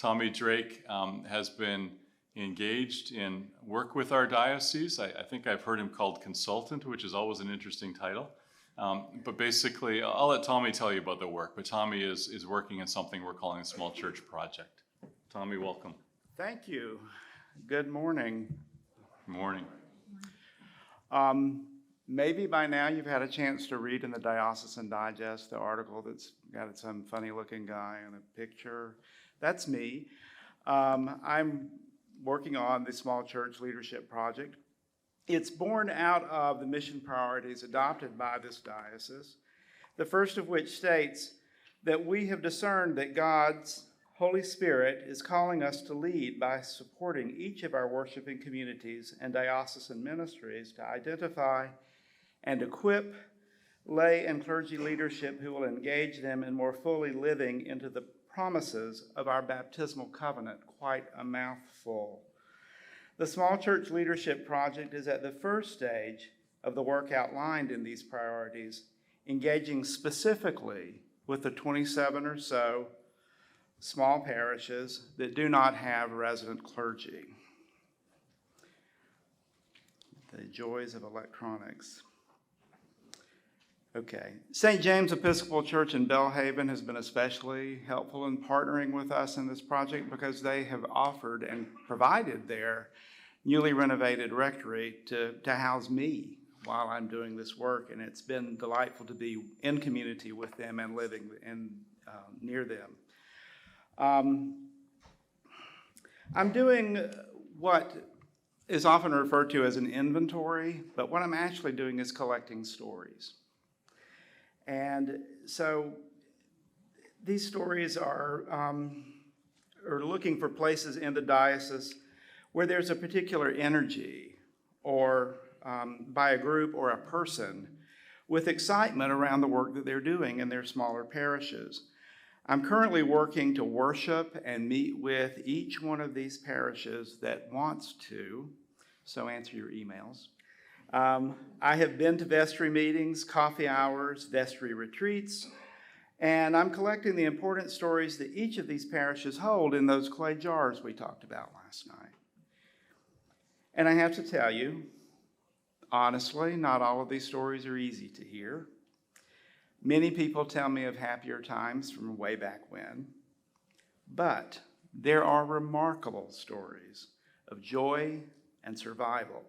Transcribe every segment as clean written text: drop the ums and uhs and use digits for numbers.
Tommy Drake has been engaged in work with our diocese. I think I've heard him called consultant, which is always an interesting title. But basically, I'll let Tommy tell you about the work, but Tommy is working in something we're calling a small church project. Tommy, welcome. Thank you. Good morning. Good morning. Maybe by now you've had a chance to read in the Diocesan Digest the article that's got some funny-looking guy in a picture. That's me. I'm working on the Small Church Leadership Project. It's born out of the mission priorities adopted by this diocese, the first of which states that we have discerned that God's Holy Spirit is calling us to lead by supporting each of our worshiping communities and diocesan ministries to identify and equip lay and clergy leadership who will engage them in more fully living into the promises of our baptismal covenant. Quite a mouthful. The Small Church Leadership Project is at the first stage of the work outlined in these priorities, engaging specifically with the 27 or so small parishes that do not have resident clergy. The joys of electronics. Okay. St. James Episcopal Church in Belhaven has been especially helpful in partnering with us in this project because they have offered and provided their newly renovated rectory to house me while I'm doing this work, and it's been delightful to be in community with them and living near them. I'm doing what is often referred to as an inventory, but what I'm actually doing is collecting stories. And so these stories are looking for places in the diocese where there's a particular energy or by a group or a person with excitement around the work that they're doing in their smaller parishes. I'm currently working to worship and meet with each one of these parishes that wants to, so answer your emails. I have been to vestry meetings, coffee hours, vestry retreats, and I'm collecting the important stories that each of these parishes hold in those clay jars we talked about last night. And I have to tell you, honestly, not all of these stories are easy to hear. Many people tell me of happier times from way back when, but there are remarkable stories of joy and survival.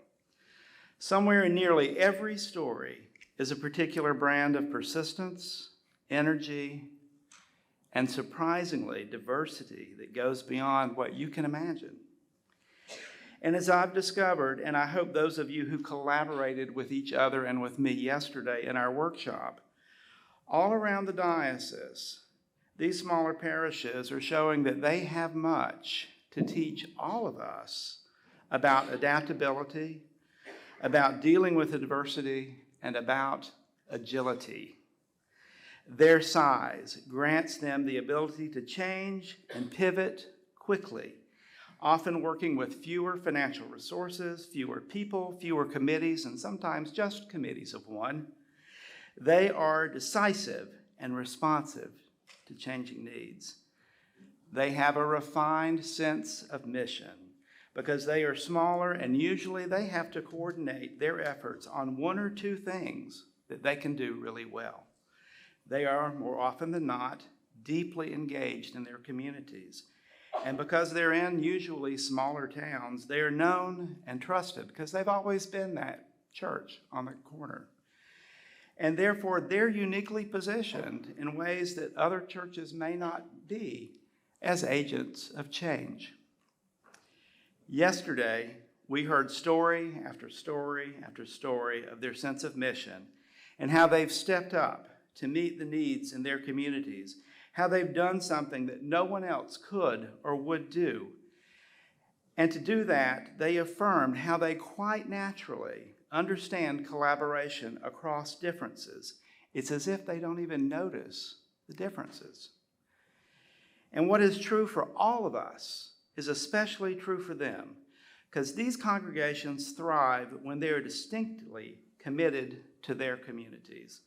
Somewhere in nearly every story is a particular brand of persistence, energy, and surprisingly, diversity that goes beyond what you can imagine. And as I've discovered, and I hope those of you who collaborated with each other and with me yesterday in our workshop, all around the diocese, these smaller parishes are showing that they have much to teach all of us about adaptability, about dealing with adversity, and about agility. Their size grants them the ability to change and pivot quickly, often working with fewer financial resources, fewer people, fewer committees, and sometimes just committees of one. They are decisive and responsive to changing needs. They have a refined sense of mission because they are smaller and usually they have to coordinate their efforts on one or two things that they can do really well. They are, more often than not, deeply engaged in their communities. And because they're in usually smaller towns, they are known and trusted because they've always been that church on the corner. And therefore, they're uniquely positioned in ways that other churches may not be as agents of change. Yesterday, we heard story after story after story of their sense of mission and how they've stepped up to meet the needs in their communities, how they've done something that no one else could or would do. And to do that, they affirmed how they quite naturally understand collaboration across differences. It's as if they don't even notice the differences. And what is true for all of us is especially true for them, because these congregations thrive when they are distinctly committed to their communities.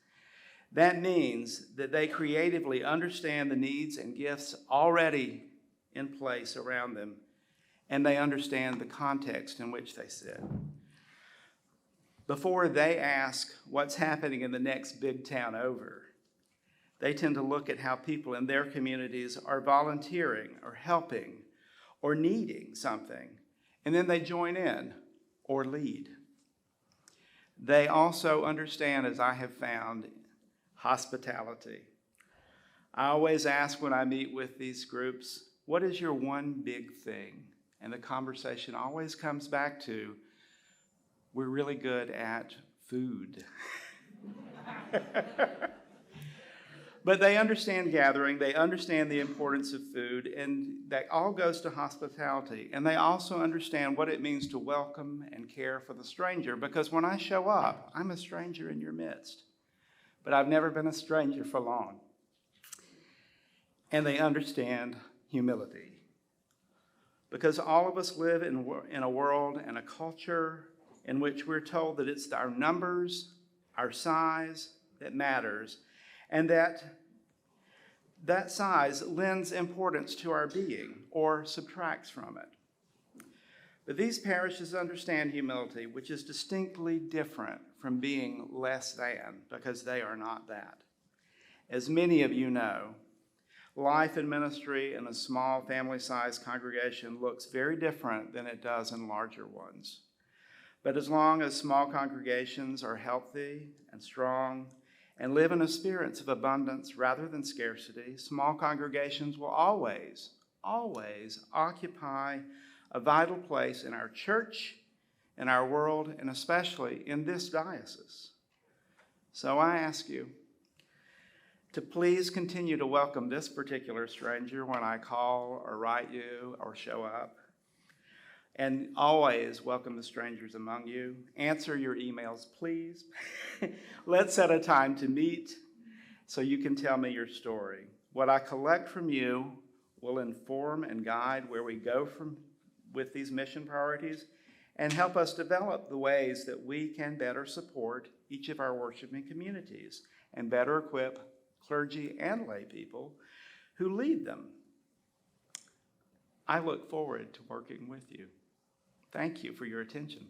That means that they creatively understand the needs and gifts already in place around them, and they understand the context in which they sit. Before they ask what's happening in the next big town over, they tend to look at how people in their communities are volunteering or helping or needing something, and then they join in or lead. They also understand, as I have found, hospitality. I always ask when I meet with these groups, what is your one big thing? And the conversation always comes back to, we're really good at food. But they understand gathering, they understand the importance of food, and that all goes to hospitality. And they also understand what it means to welcome and care for the stranger, because when I show up, I'm a stranger in your midst. But I've never been a stranger for long. And they understand humility. Because all of us live in a world and a culture in which we're told that it's our numbers, our size that matters, and that size lends importance to our being or subtracts from it. But these parishes understand humility, which is distinctly different from being less than, because they are not that. As many of you know, life and ministry in a small family-sized congregation looks very different than it does in larger ones. But as long as small congregations are healthy and strong and live in a spirit of abundance rather than scarcity, small congregations will always occupy a vital place in our church, in our world, and especially in this diocese. So I ask you to please continue to welcome this particular stranger when I call or write you or show up. And always welcome the strangers among you. Answer your emails, please. Let's set a time to meet so you can tell me your story. What I collect from you will inform and guide where we go with these mission priorities and help us develop the ways that we can better support each of our worshiping communities and better equip clergy and lay people who lead them. I look forward to working with you. Thank you for your attention.